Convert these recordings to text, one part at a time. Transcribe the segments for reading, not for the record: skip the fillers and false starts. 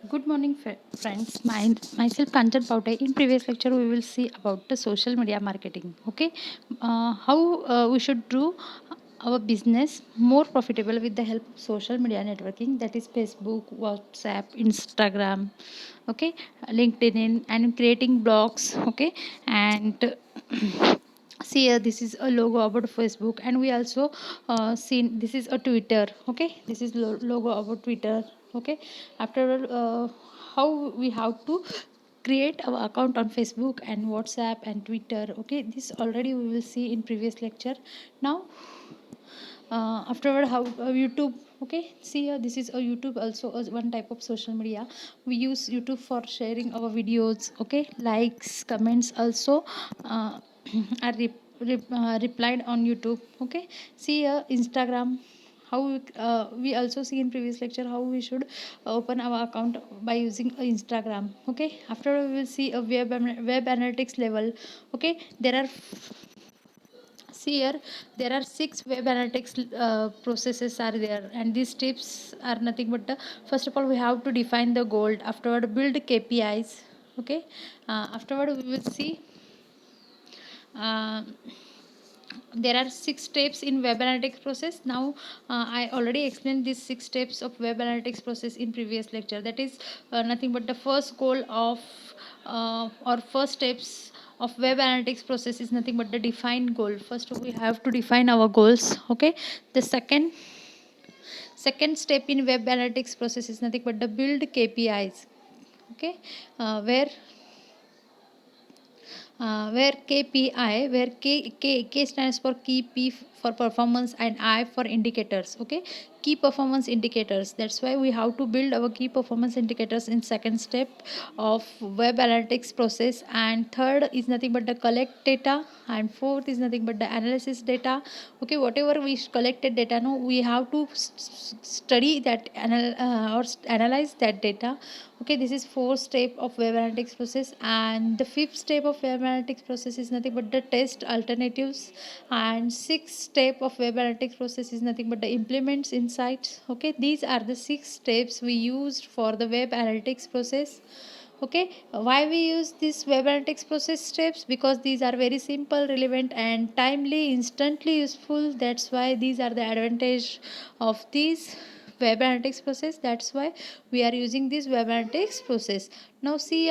Good morning, friends. Myself Kanchan Paute. In previous lecture, we will see about the social media marketing. Okay, how we should do our business more profitable with the help of social media networking. That is Facebook, WhatsApp, Instagram. Okay, LinkedIn, and creating blogs. Okay, and see here, this is a logo about Facebook, and we also seen this is a Twitter. Okay, this is logo about Twitter. Okay, after how we have to create our account on Facebook and WhatsApp and Twitter. Okay, this already we will see in previous lecture. Now afterward how YouTube. Okay, see here, this is a YouTube also as one type of social media. We use YouTube for sharing our videos. Okay, likes, comments also are replied on YouTube. Okay, see here, Instagram. How we also see in previous lecture how we should open our account by using Instagram. Okay, after we will see a web analytics level. Okay, there are see here, there are six web analytics processes are there, and these tips are nothing but first of all we have to define the goal. Afterward, build KPIs. Okay, afterward we will see uh, there are six steps in web analytics process. Now I already explained these six steps of web analytics process in previous lecture. That is nothing but the first goal of or first steps of web analytics process is nothing but the defined goal. First we have to define our goals. Okay, the second step in web analytics process is nothing but the build KPIs. Okay, where K stands for key, P for performance, and I for indicators. Okay, key performance indicators. That's why we have to build our key performance indicators in second step of web analytics process. And third is nothing but the collect data, and fourth is nothing but the analysis data. Okay, whatever we collected data, no, we have to study that or analyze that data. Okay, this is fourth step of web analytics process, and the fifth step of web analytics process is nothing but the test alternatives, and sixth step of web analytics process is nothing but the implements insights. Okay, these are the six steps we used for the web analytics process. Okay, why we use this web analytics process steps? Because these are very simple, relevant, and timely, instantly useful. That's why these are the advantage of these web analytics process. That's why we are using this web analytics process. Now see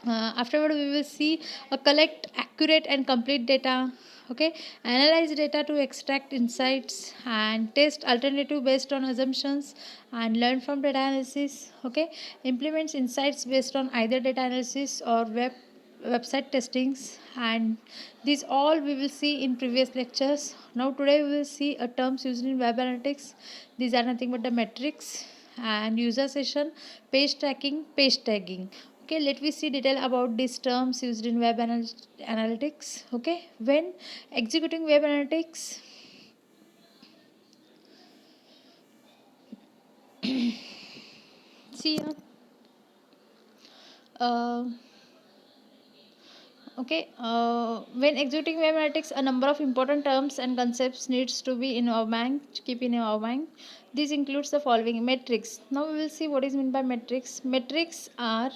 afterward we will see collect accurate and complete data. Okay, analyze data to extract insights, and test alternative based on assumptions, and learn from data analysis. Okay, implements insights based on either data analysis or website testings, and these all we will see in previous lectures. Now today we will see terms used in web analytics. These are nothing but the metrics and user session, page tracking, page tagging. Okay, let me see detail about these terms used in web analytics. Okay, when executing web analytics, see uh, okay, when executing web analytics, a number of important terms and concepts needs to be in our mind, keep in our mind. This includes the following: metrics. Now we will see what is meant by metrics. Metrics are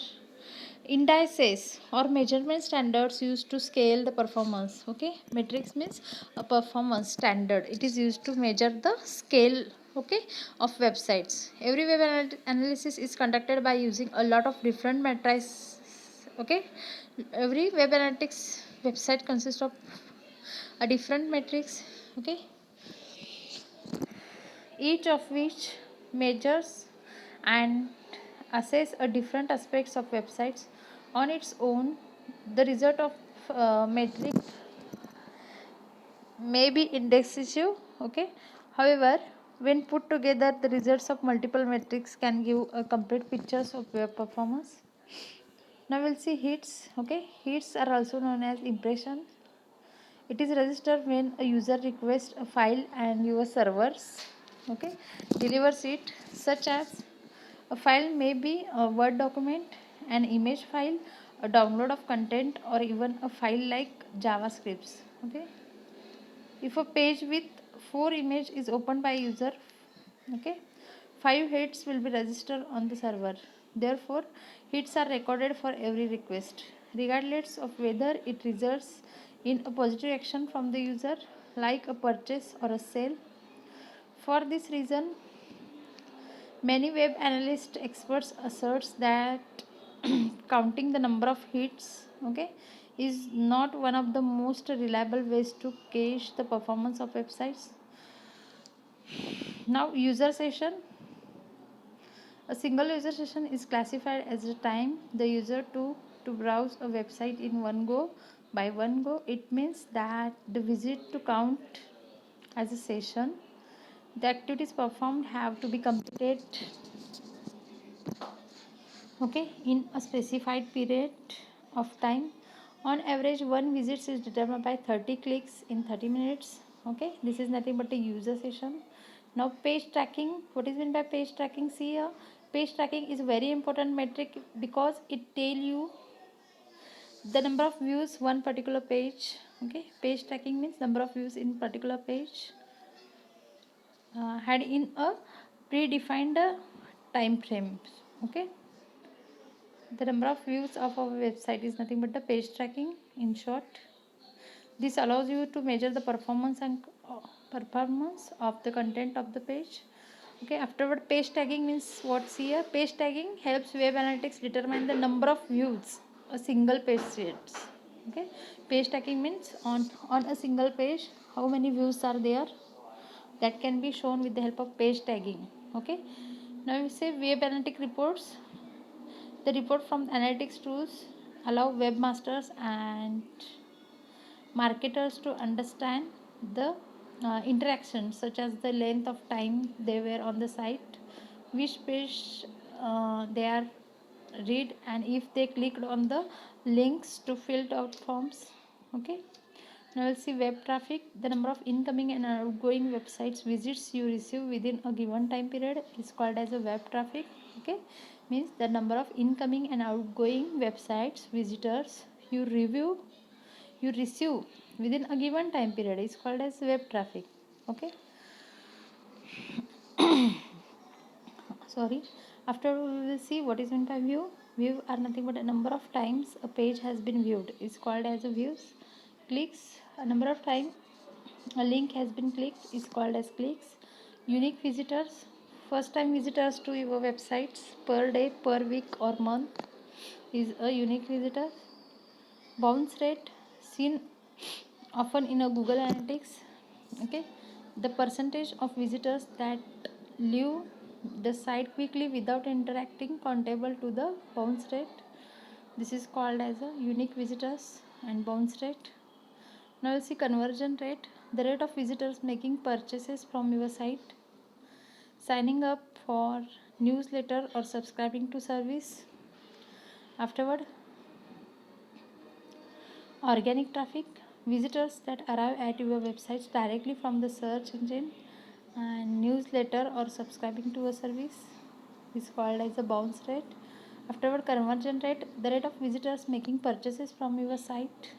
indices or measurement standards used to scale the performance. Okay, metrics means a performance standard. It is used to measure the scale, okay, of websites. Every web analysis is conducted by using a lot of different metrics. Okay, every web analytics website consists of a different metrics. Okay, each of which measures and assess a different aspects of websites on its own. The result of metric may be indecisive. Okay, however, when put together, the results of multiple metrics can give a complete pictures of web performance. Now we'll see hits. Okay, hits are also known as impression. It is registered when a user requests a file and your servers, okay, delivers it, such as a file may be a Word document, an image file, a download of content, or even a file like JavaScripts. Okay, if a page with 4 images is opened by user, okay, 5 hits will be registered on the server. Therefore, hits are recorded for every request, regardless of whether it results in a positive action from the user, like a purchase or a sale. For this reason, many web analyst experts asserts that counting the number of hits, okay, is not one of the most reliable ways to gauge the performance of websites. Now, user session. A single user session is classified as the time the user took to browse a website in one go. By one go, it means that the visit to count as a session. The activities performed have to be completed, okay, in a specified period of time. On average, one visit is determined by 30 clicks in 30 minutes. Okay, this is nothing but a user session. Now, page tracking. What is meant by page tracking? See here, page tracking is a very important metric because it tell you the number of views one particular page. Okay, page tracking means number of views in particular page had in a predefined time frame. Okay, the number of views of our website is nothing but the page tracking in short. This allows you to measure the performance and performance of the content of the page. Okay, afterward, page tagging means what's here? Page tagging helps web analytics determine the number of views a single page gets. Okay, page tagging means on a single page how many views are there, that can be shown with the help of page tagging. Okay, now we say web analytic reports. The report from analytics tools allow webmasters and marketers to understand the interactions, such as the length of time they were on the site, which page they are read, and if they clicked on the links to filled out forms. Okay, now we'll see web traffic. The number of incoming and outgoing websites visits you receive within a given time period is called as a web traffic. Okay, means the number of incoming and outgoing websites visitors you receive within a given time period is called as web traffic. Okay, sorry. After we will see what is meant by view are nothing but a number of times a page has been viewed is called as a views. Clicks, a number of time a link has been clicked is called as clicks. Unique visitors, first time visitors to your websites per day, per week or month is a unique visitor. Bounce rate, seen often in a Google Analytics. Okay, the percentage of visitors that leave the site quickly without interacting countable to the bounce rate. This is called as a unique visitors and bounce rate. Now we'll see conversion rate, the rate of visitors making purchases from your site, signing up for newsletter or subscribing to service. Afterward, organic traffic, visitors that arrive at your websites directly from the search engine and newsletter or subscribing to a service is called as a bounce rate. Afterward, conversion rate, the rate of visitors making purchases from your site,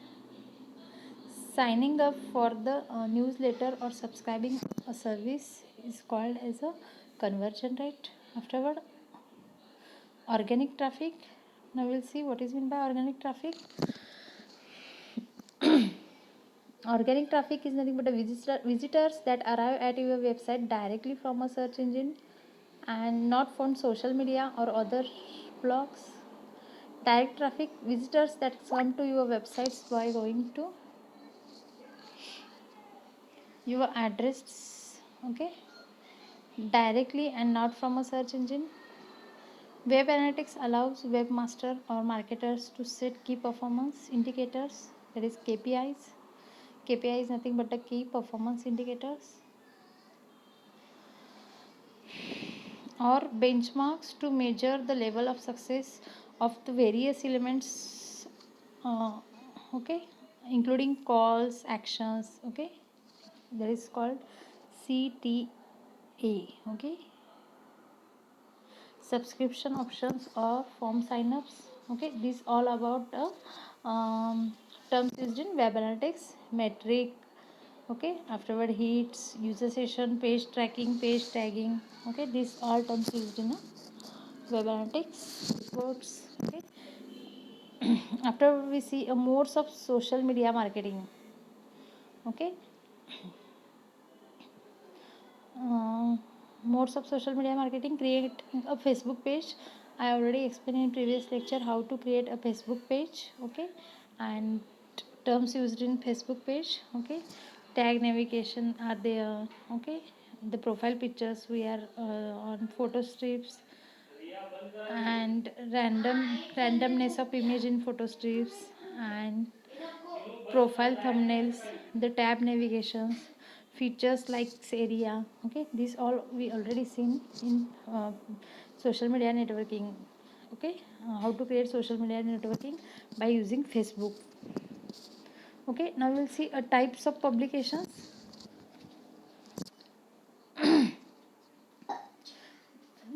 signing up for the newsletter or subscribing a service is called as a conversion rate. Afterward, organic traffic. Now we'll see what is meant by organic traffic. Organic traffic is nothing but a visitors that arrive at your website directly from a search engine and not from social media or other blogs. Direct traffic, visitors that come to your websites by going to your address, okay, directly and not from a search engine. Web analytics allows webmaster or marketers to set key performance indicators, that is KPIs. KPI is nothing but a key performance indicators or benchmarks to measure the level of success of the various elements, uh, okay, including calls, actions, okay, that is called CTA. Okay, subscription options or form signups. Okay, this all about terms used in web analytics. Metric, Okay, afterward hits, user session, page tracking, page tagging. Okay, these all terms used in web analytics reports. Okay, after we see a modes of social media marketing. Okay, uh, modes of social media marketing: creating a Facebook page. I already explained in previous lecture how to create a Facebook page. Okay, and terms used in Facebook page. Okay, tag navigation are there. Okay, the profile pictures we are on photo strips, and randomness of image in photo strips, and profile thumbnails, the tab navigations, features like area. Okay, these all we already seen in social media networking. Okay, how to create social media networking by using Facebook. Okay, now we'll see types of publications.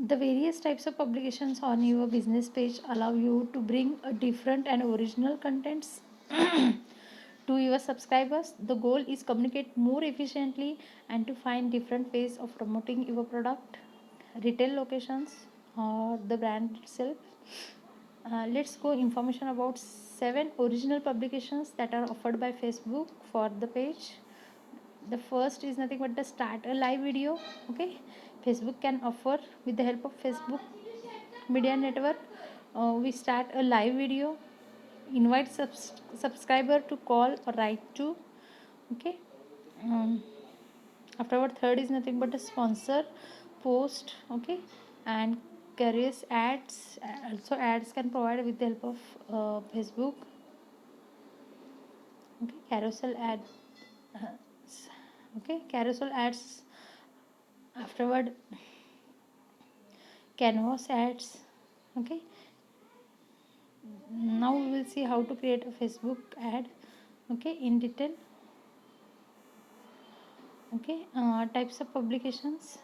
The various types of publications on your business page allow you to bring a different and original contents to your subscribers. The goal is communicate more efficiently and to find different ways of promoting your product, retail locations, or the brand itself. Let's go information about 7 original publications that are offered by Facebook for the page. The first is nothing but the start a live video. Okay, Facebook can offer with the help of Facebook media network. We start a live video, invite subscriber to call or write to. Okay, um, afterward third is nothing but a sponsor post. Okay, and carries ads. Also ads can provide with the help of Facebook. Okay, carousel ad. uh, okay, carousel ads. Afterward canvas ads. Okay, now we will see how to create a Facebook ad. Okay, in detail. Okay, types of publications.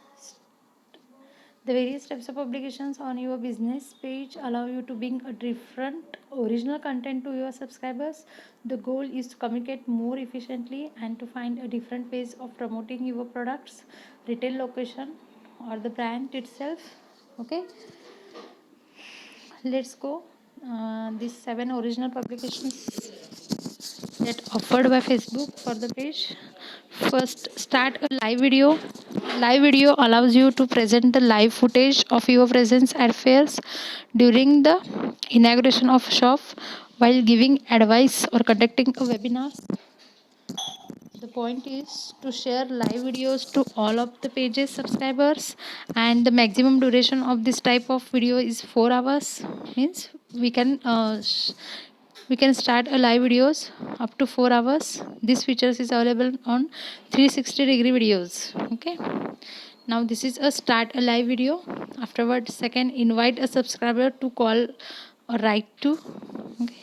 The various types of publications on your business page allow you to bring a different original content to your subscribers. The goal is to communicate more efficiently and to find a different ways of promoting your products, retail location, or the brand itself. Okay, let's go. These 7 original publications that offered by Facebook for the page. First, start a live video. Live video allows you to present the live footage of your presence at fairs during the inauguration of shop, while giving advice or conducting a webinar. The point is to share live videos to all of the pages subscribers, and the maximum duration of this type of video is 4 hours. Means we can start a live videos up to 4 hours. This features is available on 360-degree videos. Okay, now this is a start a live video. Afterward, second, invite a subscriber to call or write to. Okay,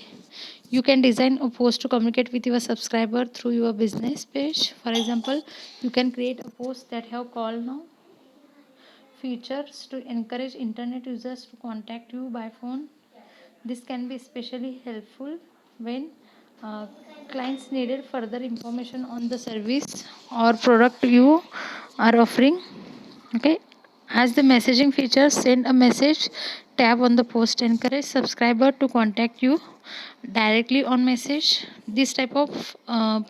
you can design a post to communicate with your subscriber through your business page. For example, you can create a post that have call now features to encourage internet users to contact you by phone. This can be especially helpful when uh, clients needed further information on the service or product you are offering. Okay, as the messaging feature, send a message tab on the post, encourage subscriber to contact you directly on message. This type of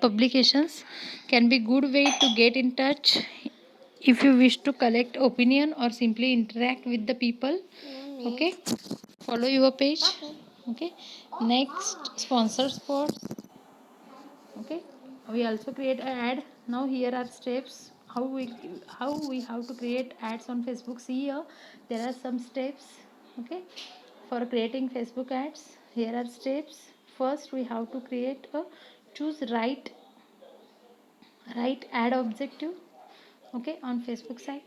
publications can be good way to get in touch if you wish to collect opinion or simply interact with the people. Okay, follow your page. Okay, next, sponsor spots. Okay, we also create an ad. Now here are steps how we have to create ads on Facebook. See here, there are some steps. Okay, for creating Facebook ads, here are steps. First, we have to create a choose right ad objective. Okay, on Facebook site,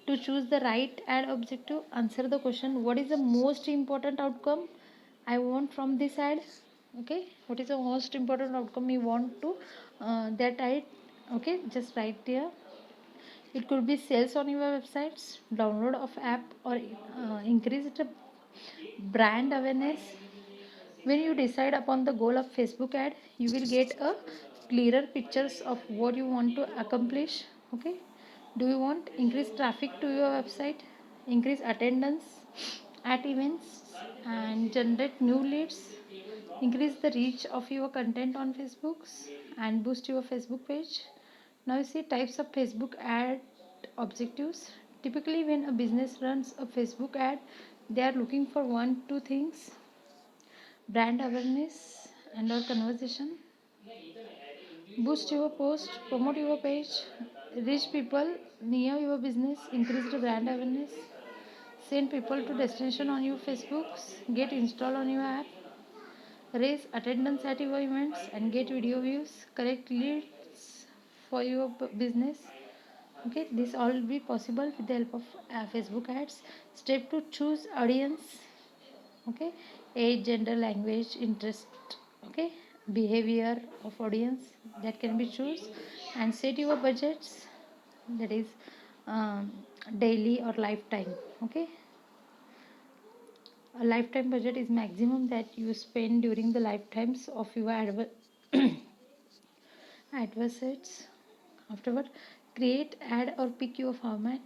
to choose the right ad objective, answer the question, what is the most important outcome I want from this ad. Okay, what is the most important outcome you want to that ad. Okay, just write there. It could be sales on your websites, download of app, or increased brand awareness. When you decide upon the goal of Facebook ad, you will get a clearer pictures of what you want to accomplish. Okay, do you want increase traffic to your website, increase attendance at events, and generate new leads, increase the reach of your content on facebooks, and boost your facebook page? Now you see types of facebook ad objectives. Typically when a business runs a facebook ad, they are looking for one two things: brand awareness and or conversation, boost your post, promote your page, reach people near your business, increase the brand awareness, send people to destination on your facebooks, get installed on your app, raise attendance at your events and get video views, collect leads for your business. Okay, this all will be possible with the help of facebook ads. Step to choose audience. Okay, age, gender, language, interest, okay, behavior of audience that can be choose, and set your budgets, that is um, daily or lifetime. Okay, a lifetime budget is maximum that you spend during the lifetimes of your adversaries. Afterward, create ad or pick your format.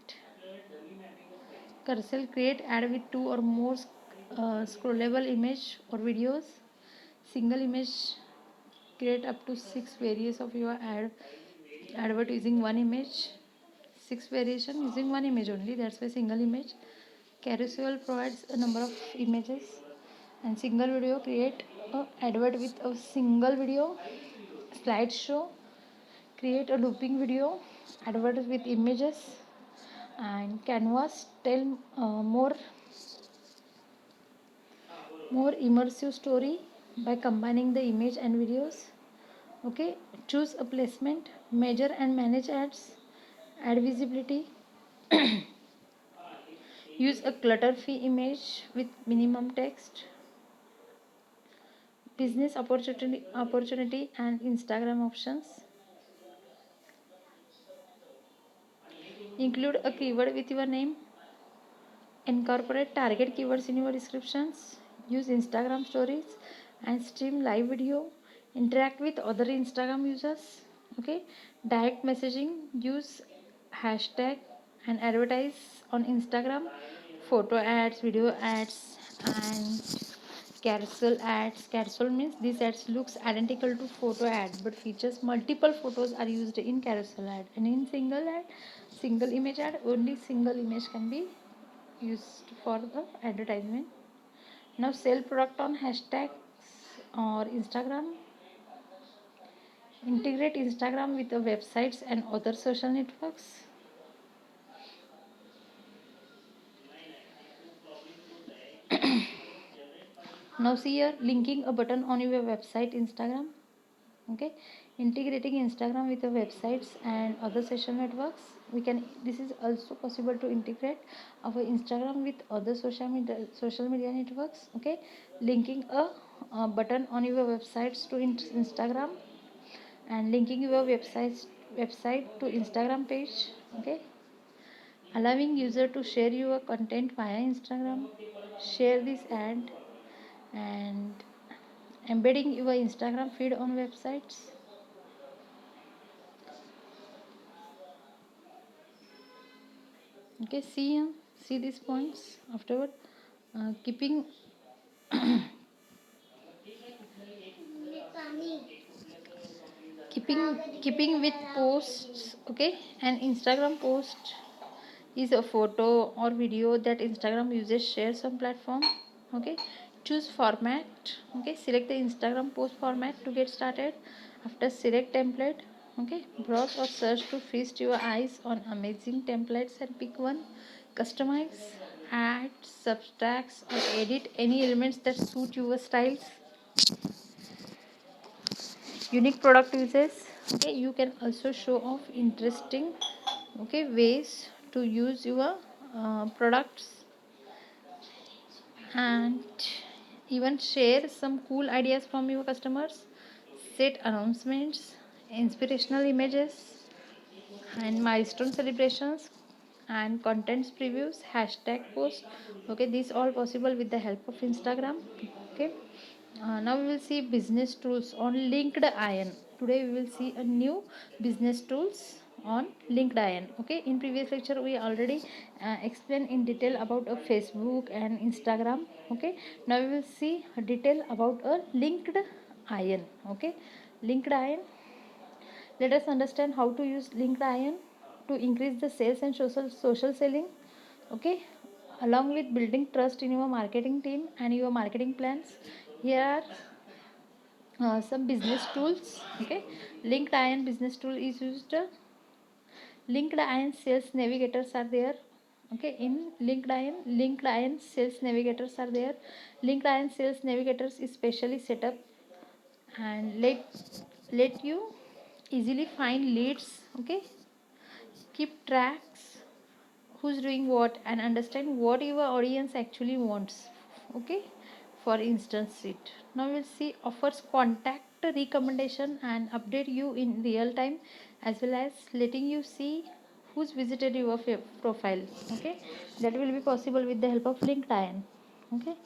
Carousel, create ad with two or more scrollable image or videos. Single image, create up to 6 variants of your advert using one image. 6 variation using one image only, that's why single image. Carousel provides a number of images. And single video, create a advert with a single video. Slideshow, create a looping video advert with images. And canvas, tell more immersive story by combining the image and videos. Okay, choose a placement, measure and manage ads, ad visibility. Use a clutter free image with minimum text. Business opportunity and instagram options. Include a keyword with your name. Incorporate target keywords in your descriptions. Use instagram stories and stream live video. Interact with other instagram users. Okay, direct messaging, use hashtag and advertise on instagram. Photo ads, video ads, and carousel ads. Carousel means these ads looks identical to photo ads but features multiple photos are used in carousel ad. And in single ad, single image ad, only single image can be used for the advertisement. Now sell product on hashtags or instagram. Integrate instagram with the websites and other social networks. Now see here, linking a button on your website instagram. Okay, integrating instagram with the websites and other social networks. We can, this is also possible to integrate our instagram with other social media networks. Okay, linking a button on your websites to instagram, and linking your website to instagram page. Okay, allowing user to share your content via instagram. Share this ad, and embedding your instagram feed on websites. Okay, see these points. Afterward, keeping keeping keeping with posts. Okay, an instagram post is a photo or video that instagram users shares on platform. Okay, choose format. Okay, select the instagram post format to get started. After, select template. Okay, browse or search to feast your eyes on amazing templates and pick one. Customize, add, subtracts or edit any elements that suit your styles. Unique product uses. Okay, you can also show off interesting, okay, ways to use your products, and even share some cool ideas from your customers. Set announcements, inspirational images, and milestone celebrations, and contents previews, hashtag posts. Okay, these all possible with the help of instagram. Okay, Now we will see business tools on LinkedIn. Today we will see a new business tools on LinkedIn. Okay, in previous lecture we already explained in detail about a Facebook and Instagram. Okay, now we will see a detail about a LinkedIn. Okay, LinkedIn. Let us understand how to use LinkedIn to increase the sales and social selling. Okay, along with building trust in your marketing team and your marketing plans. Here are some business tools. Okay, LinkedIn business tool is used. LinkedIn sales navigators are there. Okay, in LinkedIn sales navigators are there. LinkedIn sales navigators is specially set up and let you easily find leads. Okay, keep tracks who's doing what and understand what your audience actually wants. Okay, for instance it now we'll see offers contact recommendation and update you in real time, as well as letting you see who's visited your profile. Okay, that will be possible with the help of LinkedIn. Okay,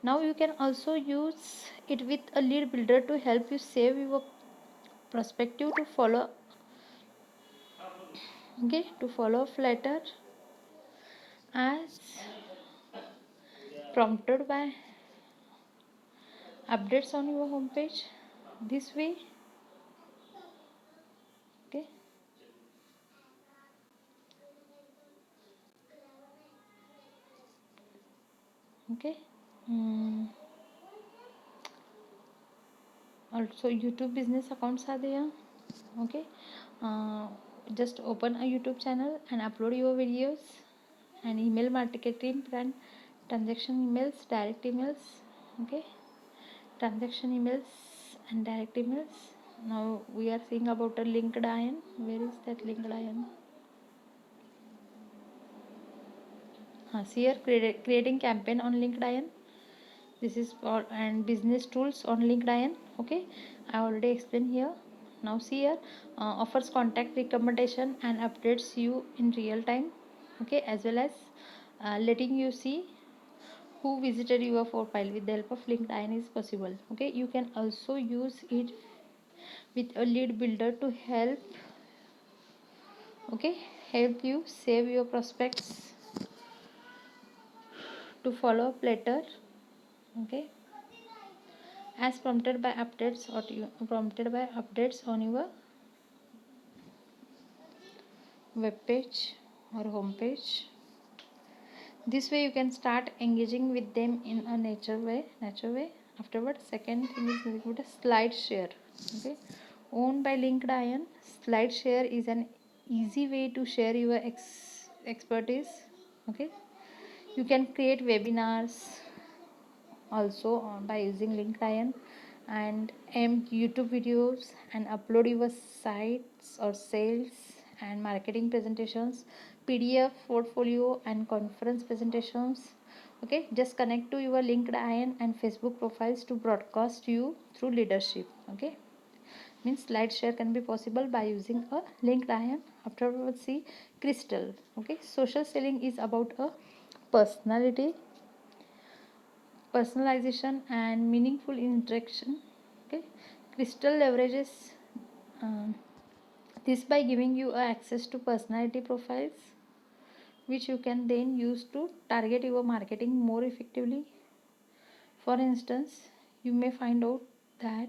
now you can also use it with a lead builder to help you save your perspective to follow. Okay, to follow up later as prompted by updates on your homepage this way. Okay, okay. mm, Also YouTube business accounts are there. Okay, uh, just open a YouTube channel and upload your videos and email marketing plan, transaction emails, direct emails. Okay, transaction emails and direct emails. Now we are seeing about a LinkedIn. Where is that LinkedIn? See here, creating campaign on LinkedIn. This is for and business tools on LinkedIn. Okay, I already explained here. Now see here, offers contact recommendation and updates you in real time. Okay, as well as letting you see who visited your profile with the help of LinkedIn is possible. Okay, you can also use it with a lead builder to okay help you save your prospects to follow up later. Okay, as prompted by updates on your web page or home page. This way you can start engaging with them in a natural way. Afterwards, second thing is very good, slide share. Okay, owned by LinkedIn, slide share is an easy way to share your expertise. Okay, you can create webinars also by using LinkedIn and YouTube videos and upload your sites or sales and marketing presentations, PDF portfolio and conference presentations. Okay, just connect to your LinkedIn and Facebook profiles to broadcast you through leadership. Okay, means slide share can be possible by using a LinkedIn. Afterwards, see Crystal. Okay, social selling is about a personality personalization and meaningful interaction. Okay, Crystal leverages um, this by giving you access to personality profiles, which you can then use to target your marketing more effectively. For instance, you may find out that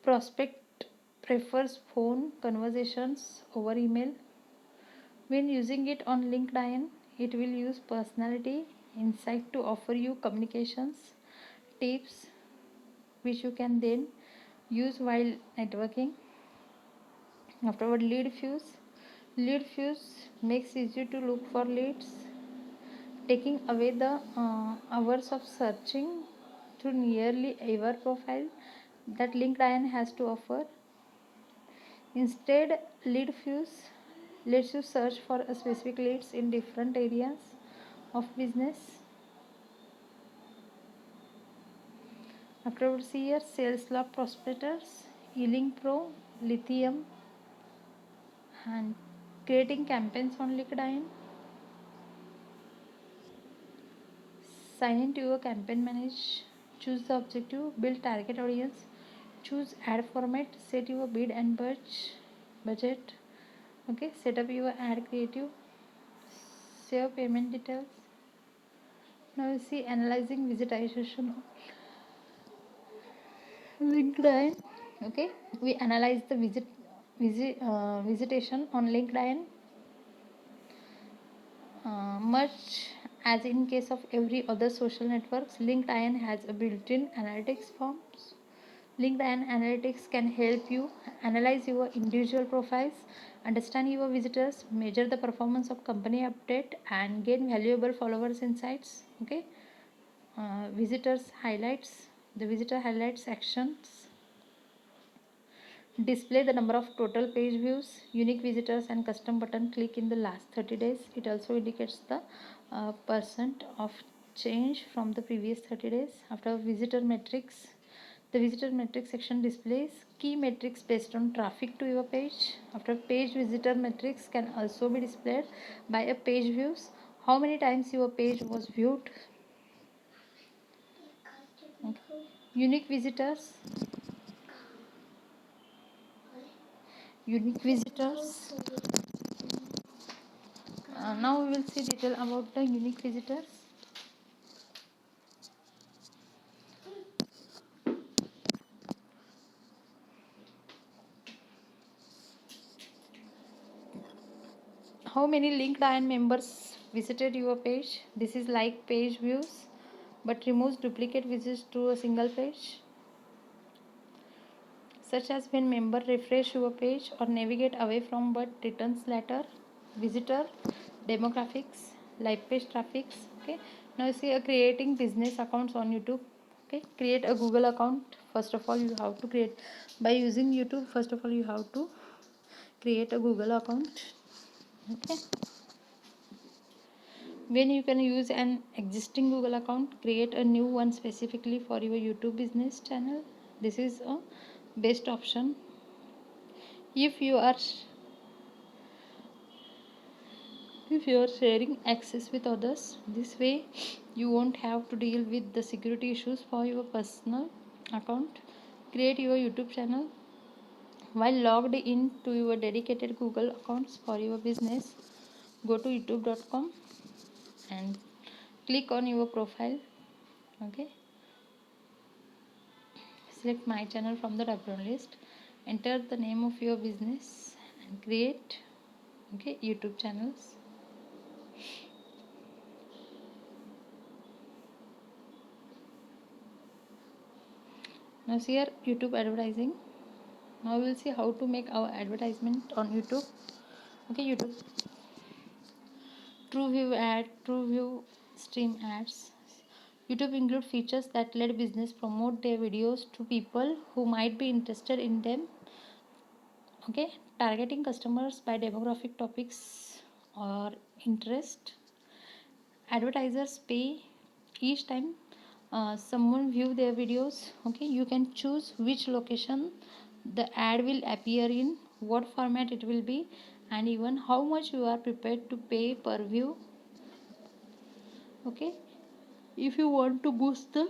prospect prefers phone conversations over email. When using it on LinkedIn, it will use personality insight to offer you communications tips, which you can then use while networking. Afterward, lead fuse makes easy to look for leads, taking away the hours of searching through nearly every profile that LinkedIn has to offer. Instead, lead fuse lets you search for a specific leads in different areas of business. Afterwards, here sales lab prospectors, Healing Pro, Lithium, and creating campaigns on LinkedIn. Sign into your campaign manage. choose the objective, build target audience, choose ad format, set your bid and budget. Okay, set up your ad creative, save payment details. Now you see analyzing visitation LinkedIn. Okay, we analyze the visitation on LinkedIn. Much as in case of every other social networks, LinkedIn has a built-in analytics forms. LinkedIn Analytics can help you analyze your individual profiles, understand your visitors, measure the performance of company update, and gain valuable followers insights. Okay, visitors highlights, the visitor highlights actions display the number of total page views, unique visitors, and custom button click in the last 30 days. It also indicates the percent of change from the previous 30 days. After visitor metrics, the visitor metrics section displays key metrics based on traffic to your page. After page visitor metrics can also be displayed by a page views, how many times your page was viewed. Okay. Unique visitors, unique visitors. Now we will see detail about the unique visitors. How many LinkedIn members visited your page? This is like page views, but removes duplicate visits to a single page, such as when member refresh your page or navigate away from but returns later. Visitor demographics, live page traffics. Okay. Now you see creating business accounts on YouTube. Okay, create a Google account. First of all, you have to create by using YouTube. First of all, you have to create a Google account. Okay, when you can use an existing Google account, create a new one specifically for your YouTube business channel. This is a best option if you are sharing access with others. This way you won't have to deal with the security issues for your personal account. Create your YouTube channel while logged in to your dedicated Google accounts for your business. Go to youtube.com and click on your profile. Okay, select my channel from the drop down list, enter the name of your business and create. Okay, YouTube channels. Now see here YouTube advertising. Now we will see how to make our advertisement on YouTube. Okay, YouTube True View stream ads. YouTube include features that let business promote their videos to people who might be interested in them. Okay, targeting customers by demographic topics or interest. Advertisers pay each time someone view their videos. Okay, you can choose which location the ad will appear in, what format it will be, and even how much you are prepared to pay per view. Okay, if you want to boost the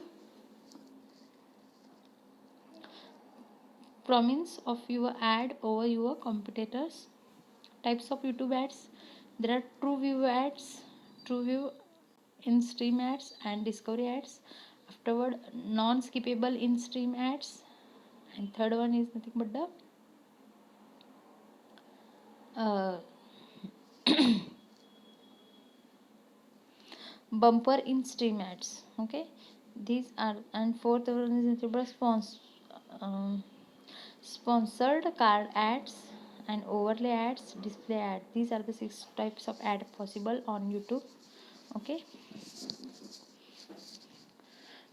prominence of your ad over your competitors. Types of YouTube ads, there are true view ads, true view in stream ads, and discovery ads. Afterward, non skippable in stream ads, and third one is nothing but the uh, bumper in stream ads. Okay, these are, and fourth one is nothing but um, sponsored card ads and overlay ads, display ads. These are the 6 types of ad possible on YouTube. Okay,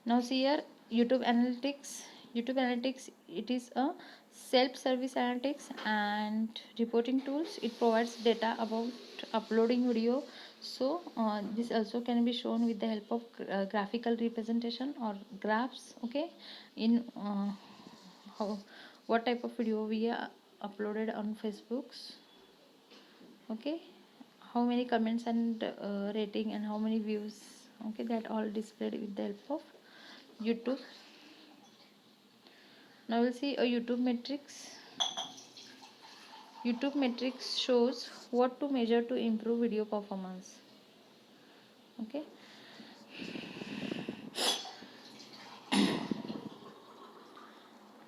now see here YouTube analytics, it is a self-service analytics and reporting tools. It provides data about uploading video. So this also can be shown with the help of graphical representation or graphs. Okay, in how what type of video we uploaded on Facebooks. Okay, how many comments and rating and how many views. Okay, that all displayed with the help of YouTube. Now we'll see a YouTube metrics. YouTube metrics shows what to measure to improve video performance. Okay.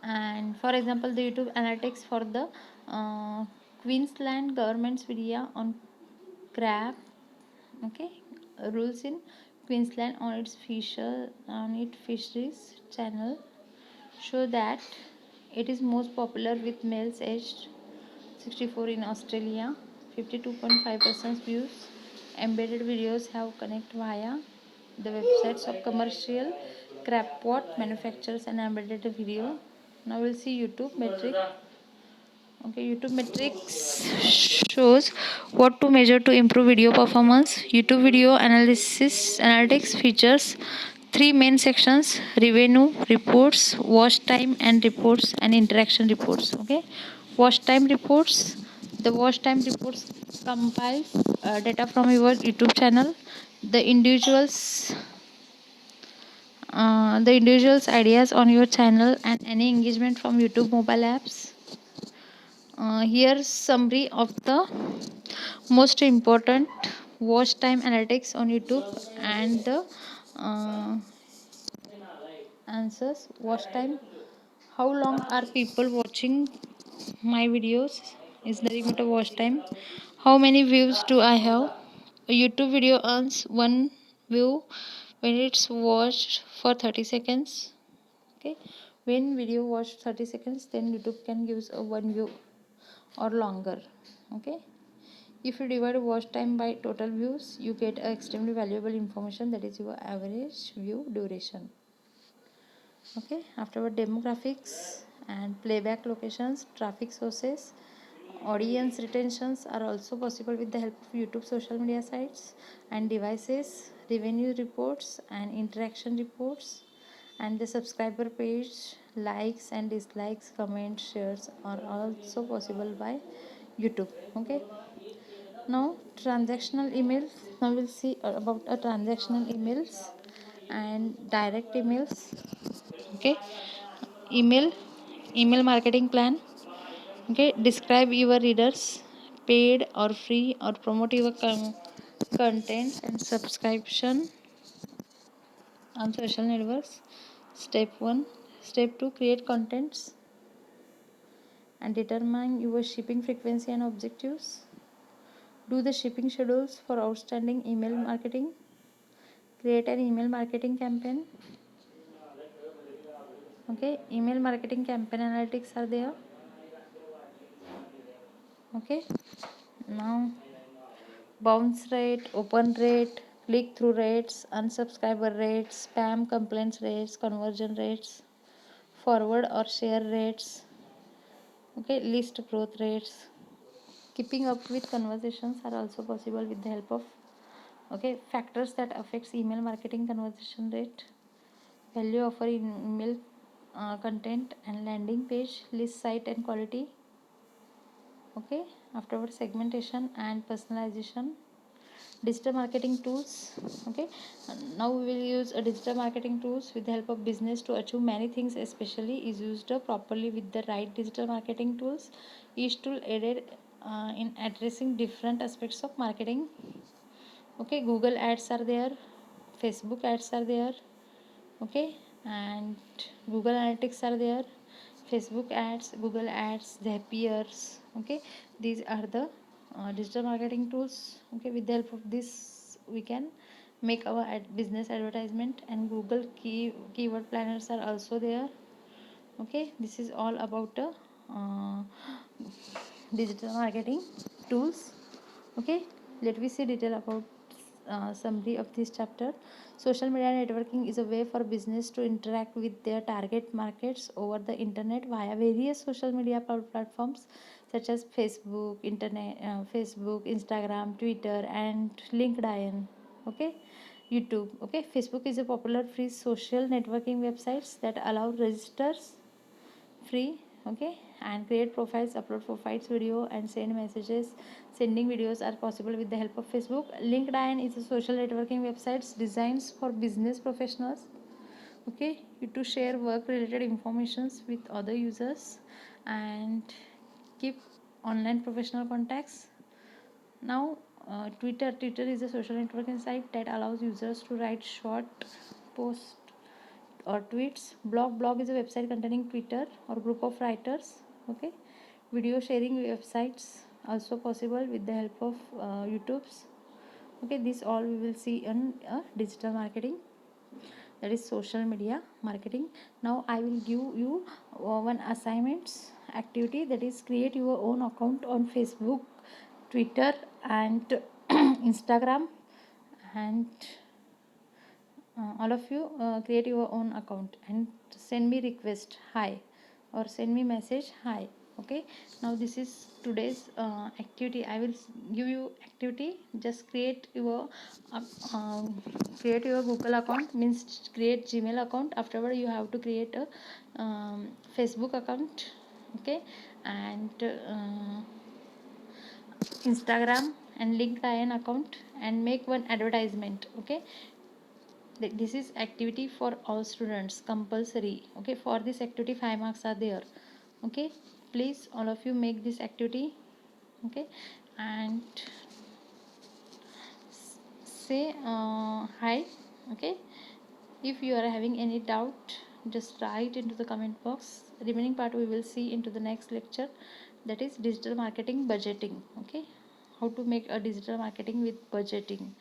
And for example, the YouTube analytics for the Queensland government's video on crab, okay, rules in Queensland on its fisheries channel show that it is most popular with males aged 64 in Australia. 52.5% views. Embedded videos have connect via the websites of commercial crab pot manufacturers and embedded video. Now we'll see YouTube metric. Okay, YouTube metrics shows what to measure to improve video performance. YouTube video analytics features three main sections: revenue reports, watch time and reports, and interaction reports. Okay, watch time reports. The watch time reports compiles data from your YouTube channel. The individuals ideas on your channel and any engagement from YouTube mobile apps. Here's summary of the most important watch time analytics on YouTube and the uh, answers. Watch time: how long are people watching my videos is the limit of watch time. How many views do I have? A YouTube video earns one view when it's watched for 30 seconds. Okay, when video watched 30 seconds, then YouTube can use a one view or longer. Okay, if you divide watch time by total views, you get a extremely valuable information, that is your average view duration. Okay, afterward, demographics and playback locations, traffic sources, audience retentions are also possible with the help of YouTube social media sites and devices, revenue reports and interaction reports, and the subscriber page, likes and dislikes, comments, shares are also possible by YouTube. Okay, now transactional emails. Now we'll see about a transactional emails and direct emails. Okay, email marketing plan. Okay, describe your readers, paid or free, or promote your content and subscription on social networks. Step 1. Step 2, create contents and determine your shipping frequency and objectives. Do the shipping schedules for outstanding email marketing. Create an email marketing campaign. Okay, email marketing campaign analytics are there. Okay, now bounce rate, open rate, click through rates, unsubscriber rates, spam complaints rates, conversion rates, forward or share rates. Okay, list growth rates. Keeping up with conversations are also possible with the help of, okay, factors that affects email marketing conversion rate, value offer in email content and landing page, list site and quality. Okay, afterwards, segmentation and personalization, digital marketing tools. Okay, now we will use a digital marketing tools with the help of business to achieve many things, especially is used properly with the right digital marketing tools. Each tool aided in addressing different aspects of marketing. Okay, Google ads are there, Facebook ads are there. Okay, and Google analytics are there, Facebook ads, Google ads, Zapiers. Okay, these are the digital marketing tools. Okay, with the help of this we can make our business advertisement, and Google keyword planners are also there. Okay, this is all about uh, digital marketing tools. Okay, let me see detail about summary of this chapter. Social media networking is a way for business to interact with their target markets over the internet via various social media platforms such as Facebook, Instagram, Twitter, and LinkedIn. Okay, YouTube. Okay, Facebook is a popular free social networking websites that allow registers free. Okay, and create profiles, upload profiles, video, and send messages. Sending videos are possible with the help of Facebook. LinkedIn is a social networking website designed for business professionals. Okay, you to share work related informations with other users and keep online professional contacts. Now, Twitter is a social networking site that allows users to write short posts or tweets. Blog is a website containing Twitter or group of writers. Okay, video sharing websites also possible with the help of YouTube's. Okay, this all we will see in digital marketing, that is social media marketing. Now I will give you one assignments activity, that is create your own account on Facebook, Twitter and Instagram, and all of you create your own account and send me request hi or send me message hi. Okay, now this is today's activity. I will give you activity. Just uh, um, create your Google account, means create Gmail account. Afterward you have to create a Facebook account. Okay, and Instagram and LinkedIn account, and make one advertisement. Okay, this is activity for all students, compulsory. Okay, for this activity 5 marks are there. Okay, please all of you make this activity. Okay, and say hi. Okay, if you are having any doubt, just write into the comment box. Remaining part we will see into the next lecture, that is digital marketing budgeting. Okay, how to make a digital marketing with budgeting.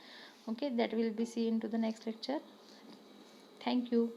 Okay, that will be seen into the next lecture. Thank you.